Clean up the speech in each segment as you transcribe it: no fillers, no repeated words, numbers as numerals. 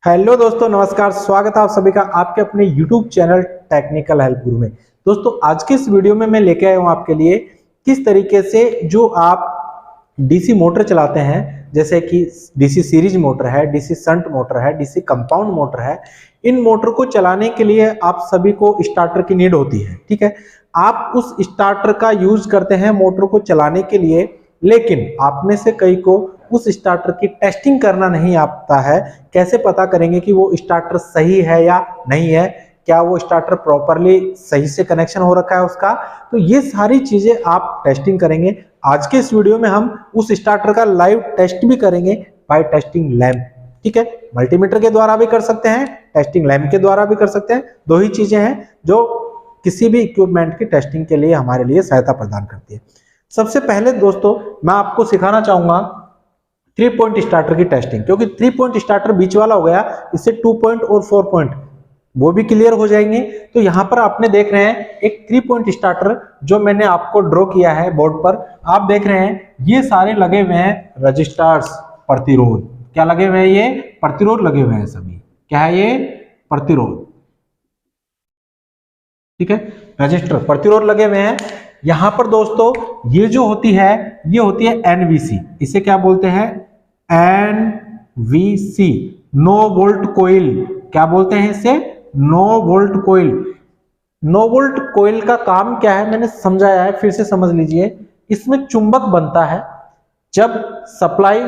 Hello दोस्तों, नमस्कार। स्वागत है आप सभी का आपके अपने YouTube चैनल टेक्निकल हेल्प गुरु में। दोस्तों, आज के इस वीडियो में मैं लेके आया हूं आपके लिए किस तरीके से जो आप डीसी मोटर चलाते हैं, जैसे कि डीसी सीरीज मोटर है, डीसी शंट मोटर है, डीसी कंपाउंड मोटर है, इन मोटर को चलाने के लिए आप सभी को स्टार्टर की नीड होती है। ठीक है, आप उस स्टार्टर का यूज करते हैं मोटर को चलाने के लिए, लेकिन आप में से कई को उस स्टार्टर की टेस्टिंग करना नहीं आता है। कैसे पता करेंगे कि वो स्टार्टर सही है या नहीं है, क्या वो स्टार्टर प्रॉपरली सही से कनेक्शन हो रखा है उसका, तो ये सारी चीजें आप टेस्टिंग करेंगे। आज के इस वीडियो में हम उस स्टार्टर का लाइव टेस्ट भी करेंगे बाय टेस्टिंग लैंप। ठीक है, मल्टीमीटर के द्वारा भी कर सकते हैं, टेस्टिंग लैंप के द्वारा भी कर सकते हैं। दो ही चीजें हैं जो किसी भी इक्विपमेंट की टेस्टिंग के लिए हमारे लिए सहायता प्रदान करती है। सबसे पहले दोस्तों मैं आपको सिखाना चाहूंगा 3 पॉइंट स्टार्टर की टेस्टिंग, क्योंकि 3 पॉइंट स्टार्टर बीच वाला हो गया, इससे 2 पॉइंट और 4 पॉइंट वो भी क्लियर हो जाएंगे। तो यहां पर आपने देख रहे हैं एक 3 पॉइंट स्टार्टर जो मैंने आपको ड्रॉ किया है बोर्ड पर। आप देख रहे हैं ये सारे लगे हुए हैं रजिस्टर्स, प्रतिरोध। क्या लगे हुए हैं? ये प्रतिरोध लगे हुए हैं सभी। क्या है ये? प्रतिरोध। ठीक है, रजिस्टर प्रतिरोध लगे हुए हैं। यहां पर दोस्तों ये जो होती है ये होती है एनवीसी। इसे क्या बोलते हैं? NVC, no volt coil. क्या बोलते हैं इसे? No volt coil. No volt coil का काम क्या है मैंने समझाया है, फिर से समझ लीजिए। इसमें चुंबक बनता है। जब सप्लाई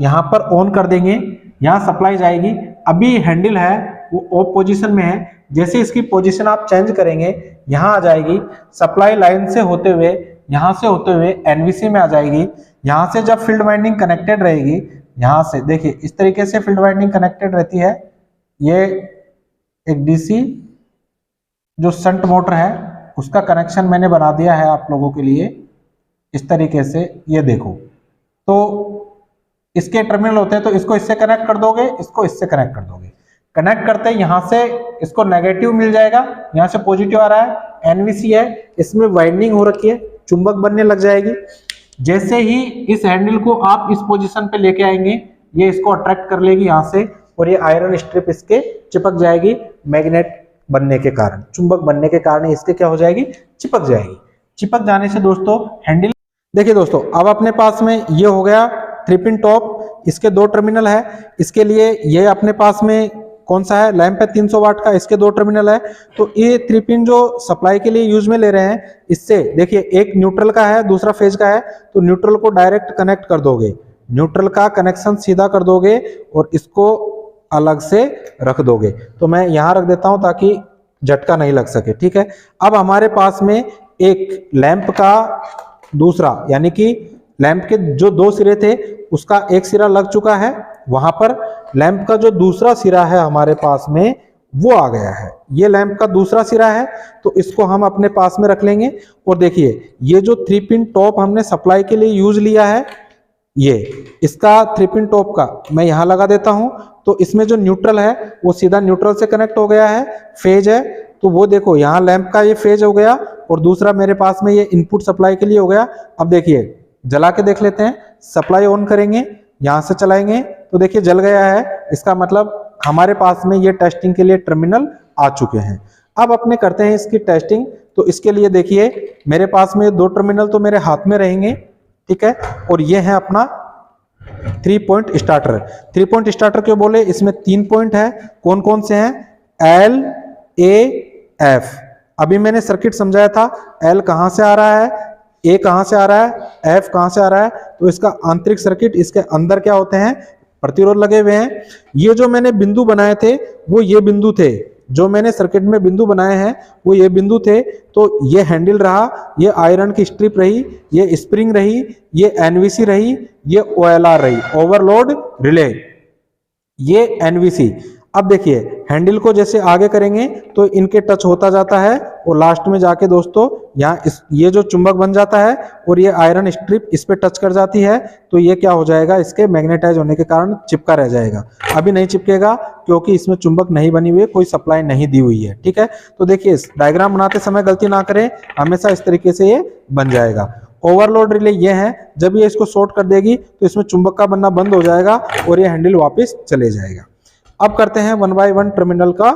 यहां पर ऑन कर देंगे, यहां सप्लाई जाएगी। अभी हैंडल है वो ऑफ पोजीशन में है, जैसे इसकी पोजीशन आप चेंज करेंगे यहां आ जाएगी। सप्लाई लाइन से होते हुए यहां से होते हुए एनवीसी में आ जाएगी। यहां से जब फील्ड वाइंडिंग कनेक्टेड रहेगी, यहां से देखिए इस तरीके से फील्ड वाइंडिंग कनेक्टेड रहती है। ये एक डीसी जो शंट मोटर है उसका कनेक्शन मैंने बना दिया है आप लोगों के लिए इस तरीके से। ये देखो, तो इसके टर्मिनल होते हैं, तो इसको इससे कनेक्ट कर दोगे, इसको इससे कनेक्ट कर दोगे। कनेक्ट करते हैं यहां से इसको नेगेटिव मिल जाएगा, यहां से पॉजिटिव आ रहा है। एनवीसी है, इसमें वाइंडिंग हो रखी है, चुंबक बनने लग जाएगी। जैसे ही इस हैंडल को आप इस पोजीशन पे लेके आएंगे, ये इसको अट्रैक्ट कर लेगी यहां से, और ये आयरन स्ट्रिप इसके चिपक जाएगी। मैग्नेट बनने के कारण, चुंबक बनने के कारण इसके क्या हो जाएगी? चिपक जाएगी। चिपक जाने से दोस्तों हैंडल, देखिए दोस्तों अब अपने पास में ये हो गया 3 पिन टॉप। इसके 2 टर्मिनल है। इसके लिए ये अपने पास में कौन सा है? लैंप है 300 वाट का, इसके 2 टर्मिनल है। तो ये 3 पिन जो सप्लाई के लिए यूज में ले रहे हैं, इससे देखिए एक न्यूट्रल का है, दूसरा फेज का है। तो न्यूट्रल को डायरेक्ट कनेक्ट कर दोगे, न्यूट्रल का कनेक्शन सीधा कर दोगे और इसको अलग से रख दोगे। तो मैं यहां रख देता हूं ताकि झटका नहीं लग सके। ठीक है, अब हमारे पास में एक लैंप का दूसरा, यानी कि लैंप के जो 2 सिरे थे उसका एक सिरा लग चुका है। वहां पर लैंप का जो दूसरा सिरा है हमारे पास में वो आ गया है। ये लैंप का दूसरा सिरा है, तो इसको हम अपने पास में रख लेंगे। और देखिए ये जो 3 पिन टॉप हमने सप्लाई के लिए यूज लिया है, ये इसका 3 पिन टॉप का मैं यहां लगा देता हूं। तो इसमें जो न्यूट्रल है वो सीधा न्यूट्रल से कनेक्ट हो गया है। फेज है, तो वो देखो यहाँ लैंप का ये फेज हो गया, और दूसरा मेरे पास में ये इनपुट सप्लाई के लिए हो गया। अब देखिए जला के देख लेते हैं। सप्लाई ऑन करेंगे, यहां से चलाएंगे, तो देखिए जल गया है। इसका मतलब हमारे पास में ये टेस्टिंग के लिए टर्मिनल आ चुके हैं। अब अपने करते हैं इसकी टेस्टिंग। तो इसके लिए देखिए मेरे पास में 2 टर्मिनल तो मेरे हाथ में रहेंगे। ठीक है, और ये है अपना 3 पॉइंट स्टार्टर। 3 पॉइंट स्टार्टर क्यों बोले? इसमें 3 पॉइंट है। कौन कौन से हैं? L, A, F। अभी मैंने सर्किट समझाया था। L कहां से आ रहा है, A कहां से आ रहा है, F कहां से आ रहा है। तो इसका आंतरिक सर्किट, इसके अंदर क्या होते हैं? प्रतिरोध लगे हुए हैं। ये जो मैंने बिंदु बनाए थे वो ये बिंदु थे, जो मैंने सर्किट में बिंदु बनाए हैं वो ये बिंदु थे। तो ये हैंडल रहा, ये आयरन की स्ट्रिप रही, ये स्प्रिंग रही, ये एनवीसी रही, ये OLR रही, ओवरलोड रिले, ये एनवीसी। अब देखिए हैंडल को जैसे आगे करेंगे तो इनके टच होता जाता है, और लास्ट में जाके दोस्तों यहाँ ये जो चुंबक बन जाता है और ये आयरन स्ट्रिप इस पे टच कर जाती है। तो ये क्या हो जाएगा? इसके मैग्नेटाइज होने के कारण चिपका रह जाएगा। अभी नहीं चिपकेगा क्योंकि इसमें चुंबक नहीं बनी हुई है, कोई सप्लाई नहीं दी हुई है। ठीक है, तो देखिए डायग्राम बनाते समय गलती ना करें, हमेशा इस तरीके से ये बन जाएगा। ओवरलोड रिले ये है, जब ये इसको शॉर्ट कर देगी तो इसमें चुंबक का बनना बंद हो जाएगा और ये हैंडल वापस चले जाएगा। अब करते हैं वन बाय वन टर्मिनल का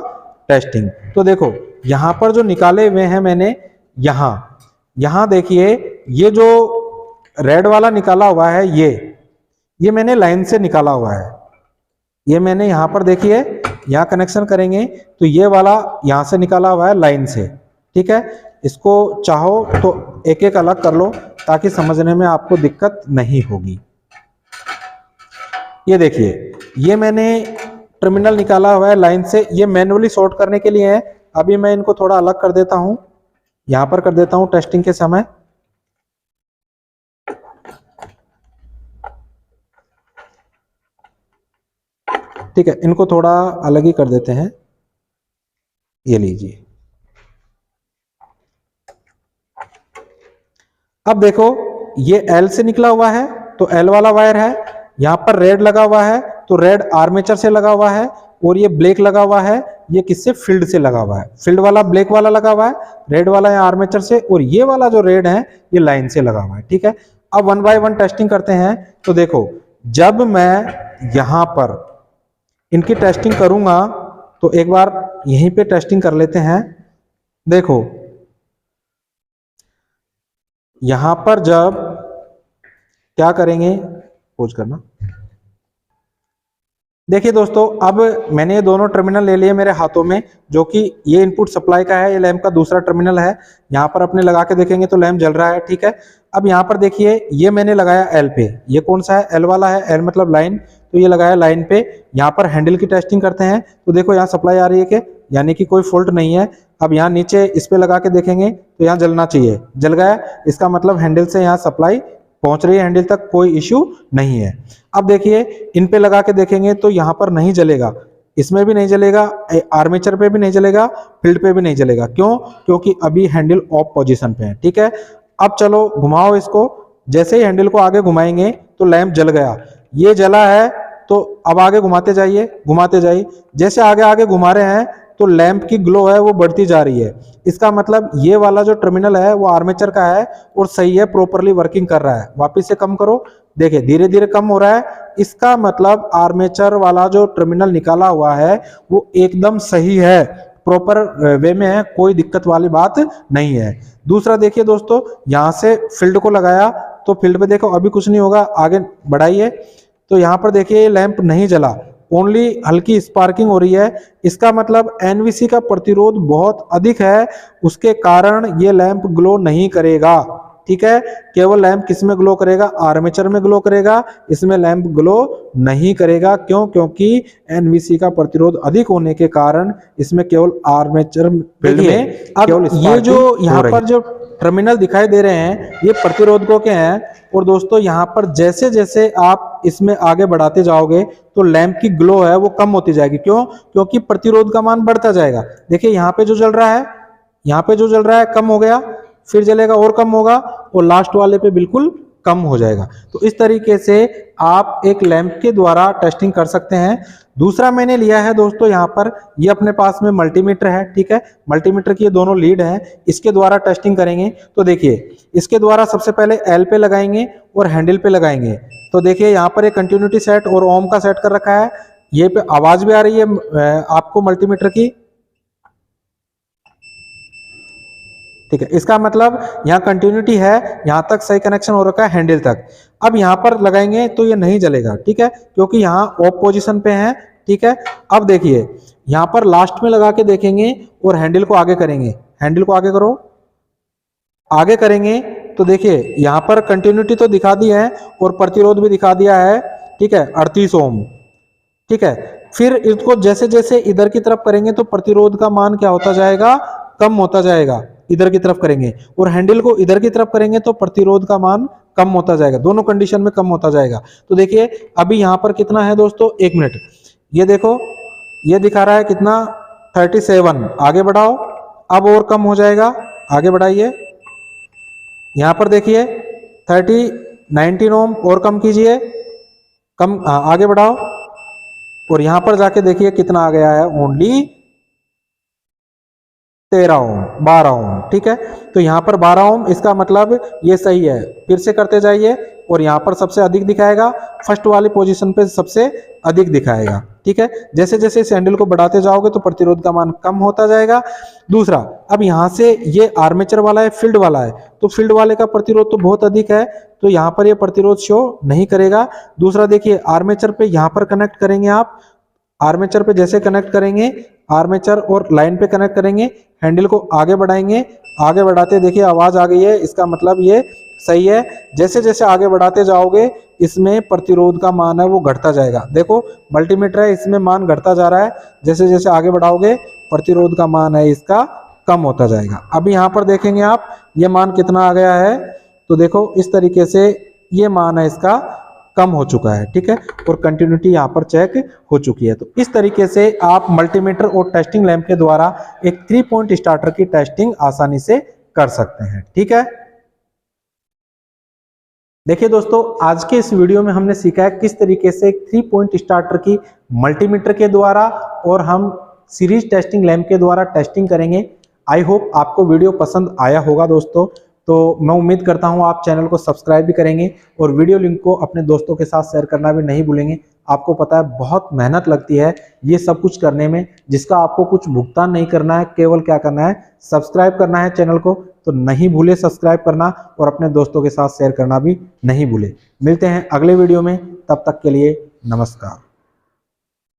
टेस्टिंग। तो देखो यहां पर जो निकाले हुए हैं मैंने, यहां देखिए ये जो रेड वाला निकाला हुआ है ये मैंने लाइन से निकाला हुआ है। ये मैंने यहां पर देखिए यहां कनेक्शन करेंगे तो ये वाला यहां से निकाला हुआ है लाइन से, ठीक है। इसको चाहो तो एक एक अलग कर लो ताकि समझने में आपको दिक्कत नहीं होगी। ये देखिए ये मैंने टर्मिनल निकाला हुआ है लाइन से, ये मैन्युअली सॉर्ट करने के लिए है। अभी मैं इनको थोड़ा अलग कर देता हूं, यहां पर कर देता हूं टेस्टिंग के समय। ठीक है, इनको थोड़ा अलग ही कर देते हैं। ये लीजिए, अब देखो ये L से निकला हुआ है तो L वाला वायर है, यहां पर रेड लगा हुआ है तो रेड आर्मेचर से लगा हुआ है, और ये ब्लैक लगा हुआ है ये किससे, फील्ड से लगा हुआ है। फील्ड वाला ब्लैक वाला लगा हुआ है, रेड वाला है आर्मेचर से, और ये वाला जो रेड है ये लाइन से लगा हुआ है, ठीक है। अब वन बाय वन टेस्टिंग करते हैं। तो देखो जब मैं यहां पर इनकी टेस्टिंग करूंगा तो एक बार यहीं पे टेस्टिंग कर लेते हैं। देखो यहां पर जब क्या करेंगे, पोज करना। देखिए दोस्तों अब मैंने ये दोनों टर्मिनल ले लिए मेरे हाथों में, जो कि ये इनपुट सप्लाई का है, ये लैंप का दूसरा टर्मिनल है। यहाँ पर अपने लगा के देखेंगे तो लैंप जल रहा है, ठीक है। अब यहाँ पर देखिए ये मैंने लगाया एल पे, ये कौन सा है, एल वाला है, एल मतलब लाइन, तो ये लगाया लाइन पे। यहाँ पर हैंडल की टेस्टिंग करते हैं तो देखो यहाँ सप्लाई आ रही है कि, यानी कि कोई फॉल्ट नहीं है। अब यहाँ नीचे इस पे लगा के देखेंगे तो यहाँ जलना चाहिए, जल गया, इसका मतलब हैंडल से यहाँ सप्लाई पहुंच रही है, हैंडल तक कोई इश्यू नहीं है। अब देखिए इन पे लगा के देखेंगे तो यहाँ पर नहीं जलेगा, इसमें भी नहीं जलेगा, आर्मेचर पे भी नहीं जलेगा, फील्ड पे भी नहीं जलेगा। क्यों, क्योंकि अभी हैंडल ऑफ पोजीशन पे है, ठीक है। अब चलो घुमाओ इसको, जैसे ही हैंडल को आगे घुमाएंगे तो लैंप जल गया, ये जला है तो अब आगे घुमाते जाइए, घुमाते जाइए, जैसे आगे आगे घुमा रहे हैं तो लैंप की ग्लो है वो बढ़ती जा रही है। इसका मतलब ये वाला जो टर्मिनल है वो आर्मेचर का है और सही है, प्रॉपरली वर्किंग कर रहा है। वापस से कम करो, देखिए धीरे धीरे कम हो रहा है। इसका मतलब आर्मेचर वाला जो टर्मिनल निकाला हुआ है वो एकदम सही है, प्रॉपर वे में है, कोई दिक्कत वाली बात नहीं है। दूसरा देखिए दोस्तों, यहां से फील्ड को लगाया तो फील्ड पे देखो अभी कुछ नहीं होगा, आगे बढ़ाइए तो यहाँ पर देखिए लैंप नहीं जला, ओनली हल्की स्पार्किंग हो रही है। इसका मतलब एनवीसी का प्रतिरोध बहुत अधिक है, उसके कारण ये लैंप ग्लो नहीं करेगा, ठीक है। केवल लैंप किस में ग्लो करेगा, आर्मेचर में ग्लो करेगा, इसमें लैंप ग्लो नहीं करेगा। क्यों, क्योंकि एनवीसी का प्रतिरोध अधिक होने के कारण इसमें केवल आर्मेचर फील्ड में केवल ये जो यहाँ पर जो टर्मिनल दिखाई दे रहे हैं ये प्रतिरोधकों के हैं। और दोस्तों यहाँ पर जैसे जैसे आप इसमें आगे बढ़ाते जाओगे तो लैंप की ग्लो है वो कम होती जाएगी। क्यों, क्योंकि प्रतिरोध का मान बढ़ता जाएगा। देखिए यहाँ पे जो जल रहा है, यहाँ पे जो जल रहा है कम हो गया, फिर जलेगा और कम होगा, और लास्ट वाले पे बिल्कुल कम हो जाएगा। तो इस तरीके से आप एक लैंप के द्वारा टेस्टिंग कर सकते हैं। दूसरा मैंने लिया है दोस्तों यहाँ पर, ये अपने पास में मल्टीमीटर है, ठीक है। मल्टीमीटर की ये दोनों लीड है, इसके द्वारा टेस्टिंग करेंगे। तो देखिए इसके द्वारा सबसे पहले एल पे लगाएंगे और हैंडल पे लगाएंगे। तो देखिए यहाँ पर एक कंटिन्यूटी सेट और ओम का सेट कर रखा है, ये पे आवाज भी आ रही है आपको मल्टीमीटर की, ठीक है। इसका मतलब यहाँ कंटिन्यूटी है, यहाँ तक सही कनेक्शन हो रखा है हैंडल तक। अब यहाँ पर लगाएंगे तो ये नहीं जलेगा, ठीक है, क्योंकि यहाँ ऑफ पोजीशन पे है, ठीक है। अब देखिए यहाँ पर लास्ट में लगा के देखेंगे और हैंडल को आगे करेंगे, हैंडल को आगे करो, आगे करेंगे तो देखिए यहाँ पर कंटिन्यूटी तो दिखा दी है और प्रतिरोध भी दिखा दिया है, ठीक है, 38 ओम, ठीक है। फिर इसको जैसे जैसे इधर की तरफ करेंगे तो प्रतिरोध का मान क्या होता जाएगा, कम होता जाएगा। इधर की तरफ करेंगे और हैंडल को इधर की तरफ करेंगे तो प्रतिरोध का मान कम होता जाएगा, दोनों कंडीशन में कम होता जाएगा। तो देखिए अभी यहाँ पर कितना है दोस्तों, 1 मिनट, ये देखो ये दिखा रहा है कितना, 37। आगे बढ़ाओ, अब और कम हो जाएगा, आगे बढ़ाइए। यहाँ पर देखिए 19 ओम, और कम कीजिए, कम, आगे बढ़ाओ, और यहाँ पर जाके देखिए कितना आ गया है, ओनली 13 ओम, 12 ओम, ठीक है। तो यहाँ पर 12 ओम, इसका मतलब ये सही है। फिर से करते जाइए और यहाँ पर सबसे अधिक दिखाएगा, फर्स्ट वाली पोजीशन पे सबसे अधिक दिखाएगा। ठीक है, जैसे जैसे इस हैंडल को बढ़ाते जाओगे तो प्रतिरोध का मान कम होता जाएगा। दूसरा, अब यहाँ से ये आर्मेचर वाला है, फील्ड वाला है, तो फील्ड वाले का प्रतिरोध तो बहुत अधिक है, तो यहाँ पर ये प्रतिरोध शो नहीं करेगा। दूसरा देखिए, आर्मेचर पे यहाँ पर कनेक्ट करेंगे आप, आर्मेचर पे जैसे कनेक्ट करेंगे, आर्मेचर और लाइन पे कनेक्ट करेंगे, हैंडल को आगे बढ़ाएंगे, आगे बढ़ाते देखिए आवाज आ गई है, इसका मतलब ये सही है। जैसे जैसे आगे बढ़ाते जाओगे इसमें प्रतिरोध का मान है वो घटता जाएगा। देखो मल्टीमीटर है, इसमें मान घटता जा रहा है, जैसे जैसे आगे बढ़ाओगे प्रतिरोध का मान है इसका कम होता जाएगा। अभी यहाँ पर देखेंगे आप, ये मान कितना आ गया है, तो देखो इस तरीके से ये मान है इसका कम हो चुका है। ठीक है, और कंटिन्यूटी यहाँ पर चेक हो चुकी है। तो इस तरीके से आप मल्टीमीटर और टेस्टिंग लैंप के द्वारा एक 3 पॉइंट स्टार्टर की टेस्टिंग आसानी से कर सकते हैं। ठीक है, देखिए दोस्तों, आज के इस वीडियो में हमने सीखा है किस तरीके से 3 पॉइंट स्टार्टर की मल्टीमीटर के द्वारा और हम सीरीज टेस्टिंग लैंप के द्वारा टेस्टिंग करेंगे। आई होप आपको वीडियो पसंद आया होगा दोस्तों, तो मैं उम्मीद करता हूं आप चैनल को सब्सक्राइब भी करेंगे और वीडियो लिंक को अपने दोस्तों के साथ शेयर करना भी नहीं भूलेंगे। आपको पता है बहुत मेहनत लगती है ये सब कुछ करने में, जिसका आपको कुछ भुगतान नहीं करना है, केवल क्या करना है, सब्सक्राइब करना है चैनल को। तो नहीं भूले सब्सक्राइब करना और अपने दोस्तों के साथ शेयर करना भी नहीं भूले। मिलते हैं अगले वीडियो में, तब तक के लिए नमस्कार।